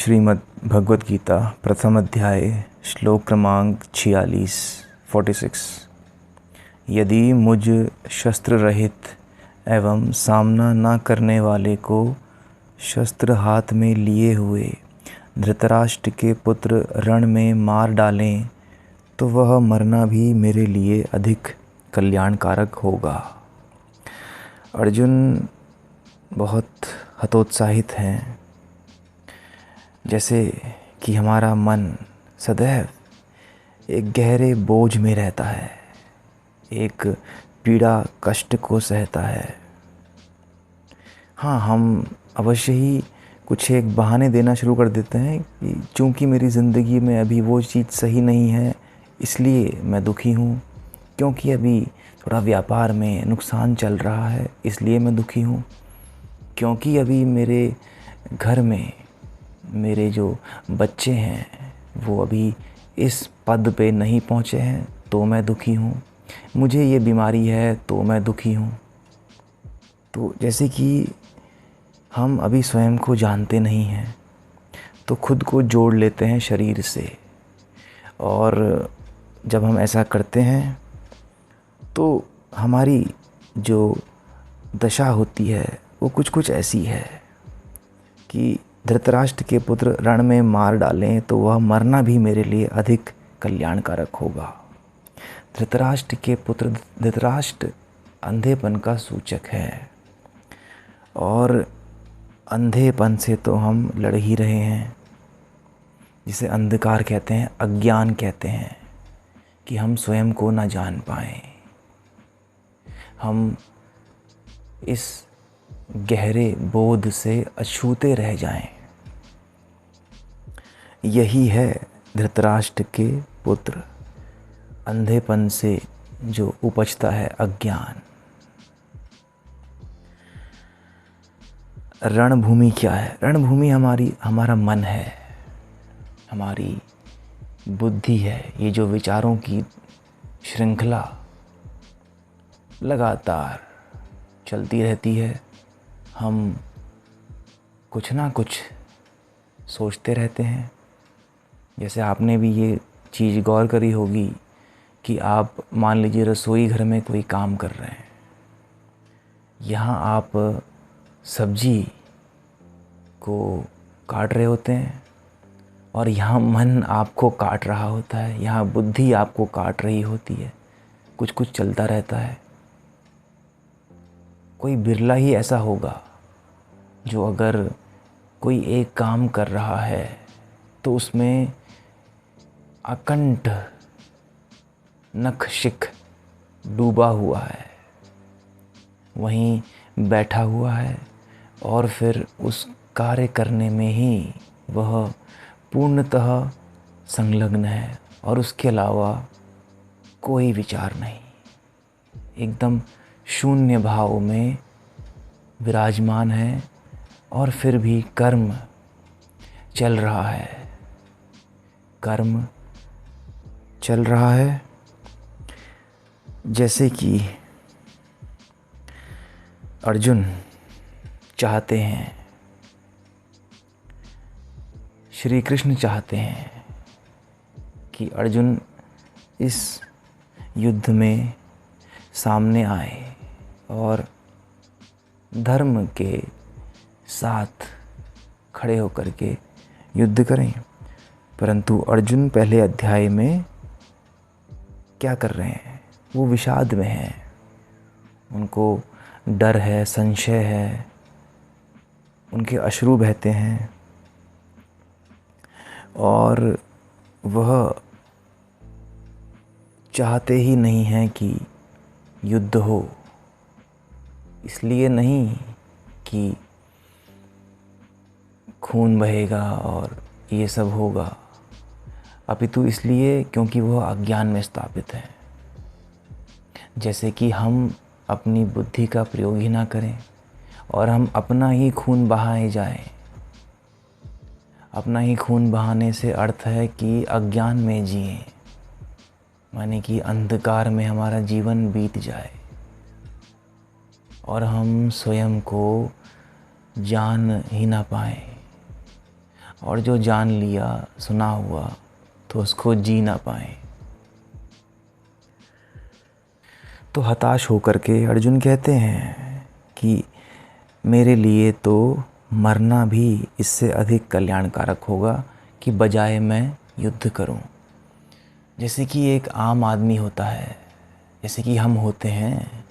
श्रीमद् भगवद गीता प्रथम अध्याय श्लोक क्रमांक 46। यदि मुझ शस्त्र रहित एवं सामना न करने वाले को शस्त्र हाथ में लिए हुए धृतराष्ट्र के पुत्र रण में मार डालें तो वह मरना भी मेरे लिए अधिक कल्याणकारक होगा। अर्जुन बहुत हतोत्साहित हैं, जैसे कि हमारा मन सदैव एक गहरे बोझ में रहता है, एक पीड़ा कष्ट को सहता है। हाँ, हम अवश्य ही कुछ एक बहाने देना शुरू कर देते हैं कि चूँकि मेरी ज़िंदगी में अभी वो चीज़ सही नहीं है इसलिए मैं दुखी हूँ, क्योंकि अभी थोड़ा व्यापार में नुकसान चल रहा है इसलिए मैं दुखी हूँ, क्योंकि अभी मेरे घर में मेरे जो बच्चे हैं वो अभी इस पद पे नहीं पहुँचे हैं तो मैं दुखी हूँ, मुझे ये बीमारी है तो मैं दुखी हूँ। तो जैसे कि हम अभी स्वयं को जानते नहीं हैं तो खुद को जोड़ लेते हैं शरीर से, और जब हम ऐसा करते हैं तो हमारी जो दशा होती है वो कुछ ऐसी है कि धृतराष्ट्र के पुत्र रण में मार डालें तो वह मरना भी मेरे लिए अधिक कल्याणकारक होगा। धृतराष्ट्र के पुत्र, धृतराष्ट्र अंधेपन का सूचक है, और अंधेपन से तो हम लड़ ही रहे हैं, जिसे अंधकार कहते हैं, अज्ञान कहते हैं, कि हम स्वयं को ना जान पाएं, हम इस गहरे बोध से अछूते रह जाएं। यही है धृतराष्ट्र के पुत्र, अंधेपन से जो उपजता है अज्ञान। रणभूमि क्या है? रणभूमि हमारा मन है, हमारी बुद्धि है। ये जो विचारों की श्रृंखला लगातार चलती रहती है, हम कुछ ना कुछ सोचते रहते हैं। जैसे आपने भी ये चीज़ गौर करी होगी कि आप मान लीजिए रसोई घर में कोई काम कर रहे हैं, यहाँ आप सब्जी को काट रहे होते हैं और यहाँ मन आपको काट रहा होता है, यहाँ बुद्धि आपको काट रही होती है, कुछ चलता रहता है। कोई बिरला ही ऐसा होगा जो अगर कोई एक काम कर रहा है तो उसमें अकंठ नखशिख डूबा हुआ है, वहीं बैठा हुआ है और फिर उस कार्य करने में ही वह पूर्णतः संलग्न है और उसके अलावा कोई विचार नहीं, एकदम शून्य भाव में विराजमान है, और फिर भी कर्म चल रहा है, कर्म चल रहा है। जैसे कि अर्जुन चाहते हैं, श्री कृष्ण चाहते हैं कि अर्जुन इस युद्ध में सामने आए और धर्म के साथ खड़े होकर के युद्ध करें, परंतु अर्जुन पहले अध्याय में क्या कर रहे हैं? वो विषाद में हैं, उनको डर है, संशय है, उनके अश्रु बहते हैं और वह चाहते ही नहीं हैं कि युद्ध हो। इसलिए नहीं कि खून बहेगा और ये सब होगा, अपितु इसलिए क्योंकि वह अज्ञान में स्थापित है। जैसे कि हम अपनी बुद्धि का प्रयोग ही ना करें और हम अपना ही खून बहाए जाएं। अपना ही खून बहाने से अर्थ है कि अज्ञान में जिएं, माने कि अंधकार में हमारा जीवन बीत जाए और हम स्वयं को जान ही ना पाएं। और जो जान लिया सुना हुआ तो उसको जी ना पाए। तो हताश होकर के अर्जुन कहते हैं कि मेरे लिए तो मरना भी इससे अधिक कल्याणकारक होगा कि बजाय मैं युद्ध करूं। जैसे कि एक आम आदमी होता है, जैसे कि हम होते हैं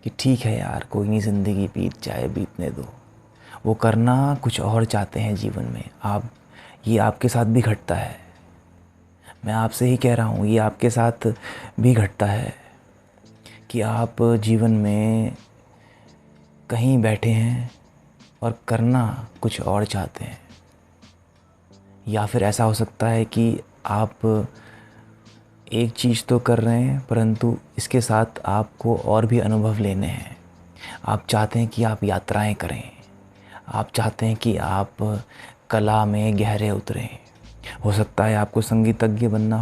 कि ठीक है यार, कोई नहीं, ज़िंदगी बीत जाए, बीतने दो। वो करना कुछ और चाहते हैं जीवन में। ये आपके साथ भी घटता है। मैं आपसे ही कह रहा हूँ, ये आपके साथ भी घटता है कि आप जीवन में कहीं बैठे हैं और करना कुछ और चाहते हैं। या फिर ऐसा हो सकता है कि आप एक चीज़ तो कर रहे हैं परंतु इसके साथ आपको और भी अनुभव लेने हैं। आप चाहते हैं कि आप यात्राएं करें, आप चाहते हैं कि आप कला में गहरे उतरें। हो सकता है आपको संगीतज्ञ बनना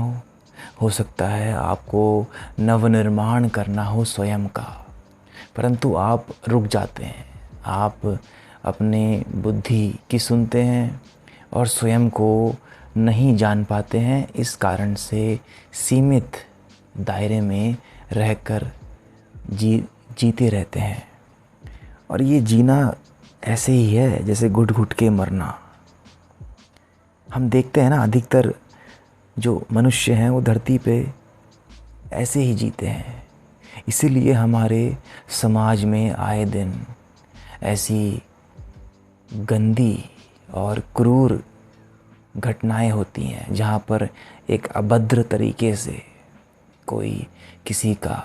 हो सकता है आपको नवनिर्माण करना हो स्वयं का, परंतु आप रुक जाते हैं। आप अपने बुद्धि की सुनते हैं और स्वयं को नहीं जान पाते हैं। इस कारण से सीमित दायरे में रहकर जीते रहते हैं। और ये जीना ऐसे ही है जैसे घुट घुट के मरना। हम देखते हैं ना, अधिकतर जो मनुष्य हैं वो धरती पे ऐसे ही जीते हैं। इसीलिए हमारे समाज में आए दिन ऐसी गंदी और क्रूर घटनाएं होती हैं जहाँ पर एक अभद्र तरीके से कोई किसी का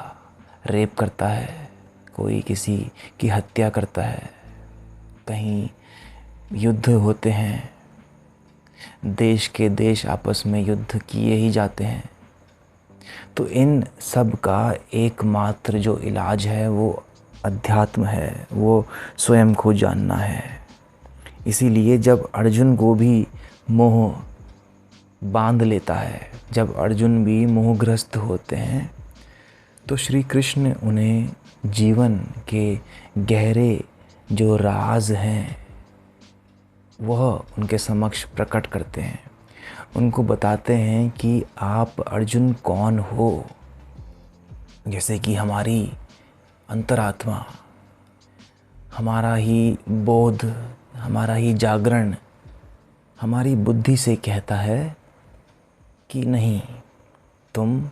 रेप करता है, कोई किसी की हत्या करता है, कहीं युद्ध होते हैं, देश के देश आपस में युद्ध किए ही जाते हैं। तो इन सब का एकमात्र जो इलाज है वो अध्यात्म है, वो स्वयं को जानना है। इसीलिए जब अर्जुन को भी मोह बांध लेता है, जब अर्जुन भी मोहग्रस्त होते हैं, तो श्री कृष्ण उन्हें जीवन के गहरे जो राज हैं वह उनके समक्ष प्रकट करते हैं। उनको बताते हैं कि आप अर्जुन कौन हो। जैसे कि हमारी अंतरात्मा, हमारा ही बोध, हमारा ही जागरण हमारी बुद्धि से कहता है कि नहीं, तुम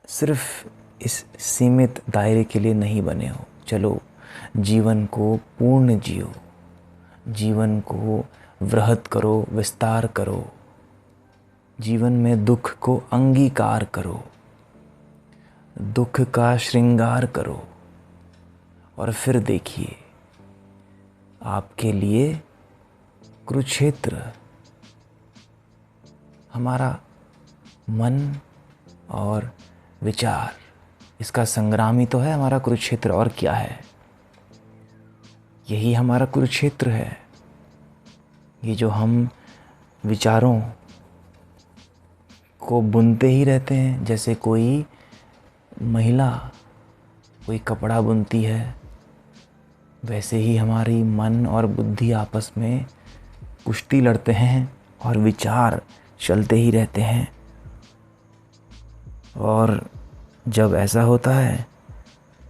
सिर्फ इस सीमित दायरे के लिए नहीं बने हो। चलो जीवन को पूर्ण जियो, जीवन को वृहत करो, विस्तार करो, जीवन में दुख को अंगीकार करो, दुख का श्रृंगार करो। और फिर देखिए आपके लिए कुरुक्षेत्र, हमारा मन और विचार, इसका संग्राम ही तो है हमारा कुरुक्षेत्र। और क्या है, यही हमारा कुरुक्षेत्र है। ये जो हम विचारों को बुनते ही रहते हैं, जैसे कोई महिला कोई कपड़ा बुनती है, वैसे ही हमारी मन और बुद्धि आपस में कुश्ती लड़ते हैं और विचार चलते ही रहते हैं। और जब ऐसा होता है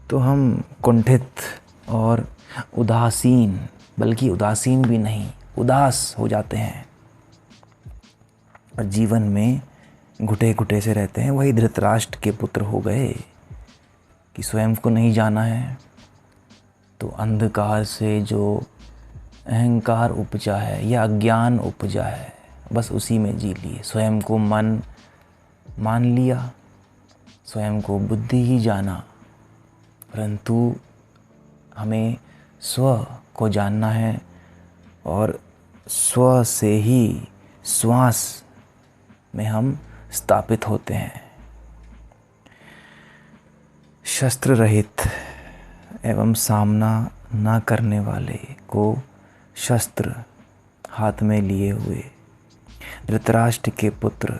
तो हम कुंठित और उदासीन, बल्कि उदासीन भी नहीं, उदास हो जाते हैं और जीवन में घुटे घुटे से रहते हैं। वही धृतराष्ट्र के पुत्र हो गए कि स्वयं को नहीं जाना है तो अंधकार से जो अहंकार उपजा है या अज्ञान उपजा है, बस उसी में जी लिए। स्वयं को मन मान लिया, स्वयं को बुद्धि ही जाना, परंतु हमें स्व को जानना है और स्व से ही श्वास में हम स्थापित होते हैं। शस्त्र रहित एवं सामना ना करने वाले को शस्त्र हाथ में लिए हुए धृतराष्ट्र के पुत्र,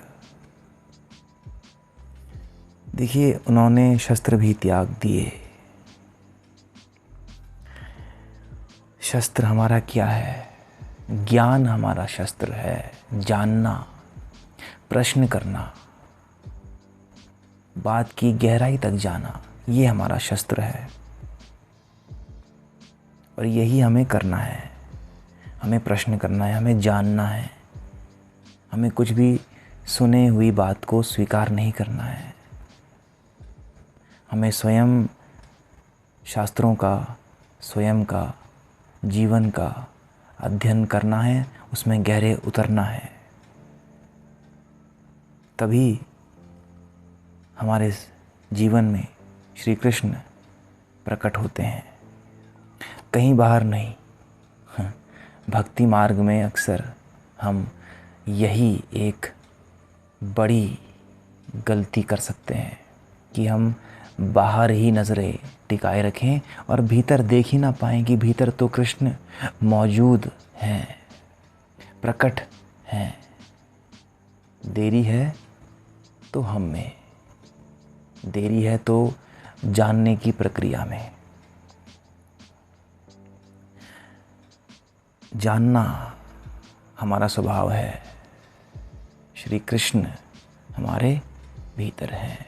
देखिए उन्होंने शस्त्र भी त्याग दिए। शस्त्र हमारा क्या है? ज्ञान हमारा शस्त्र है। जानना, प्रश्न करना, बात की गहराई तक जाना, ये हमारा शस्त्र है और यही हमें करना है। हमें प्रश्न करना है, हमें जानना है, हमें कुछ भी सुने हुई बात को स्वीकार नहीं करना है। हमें स्वयं शास्त्रों का, स्वयं का, जीवन का अध्ययन करना है, उसमें गहरे उतरना है। तभी हमारे जीवन में श्री कृष्ण प्रकट होते हैं, कहीं बाहर नहीं। भक्ति मार्ग में अक्सर हम यही एक बड़ी गलती कर सकते हैं कि हम बाहर ही नज़रें टिकाए रखें और भीतर देख ही ना पाएँ कि भीतर तो कृष्ण मौजूद हैं, प्रकट हैं। देरी है तो हम में, देरी है तो जानने की प्रक्रिया में। जानना हमारा स्वभाव है, श्री कृष्ण हमारे भीतर हैं।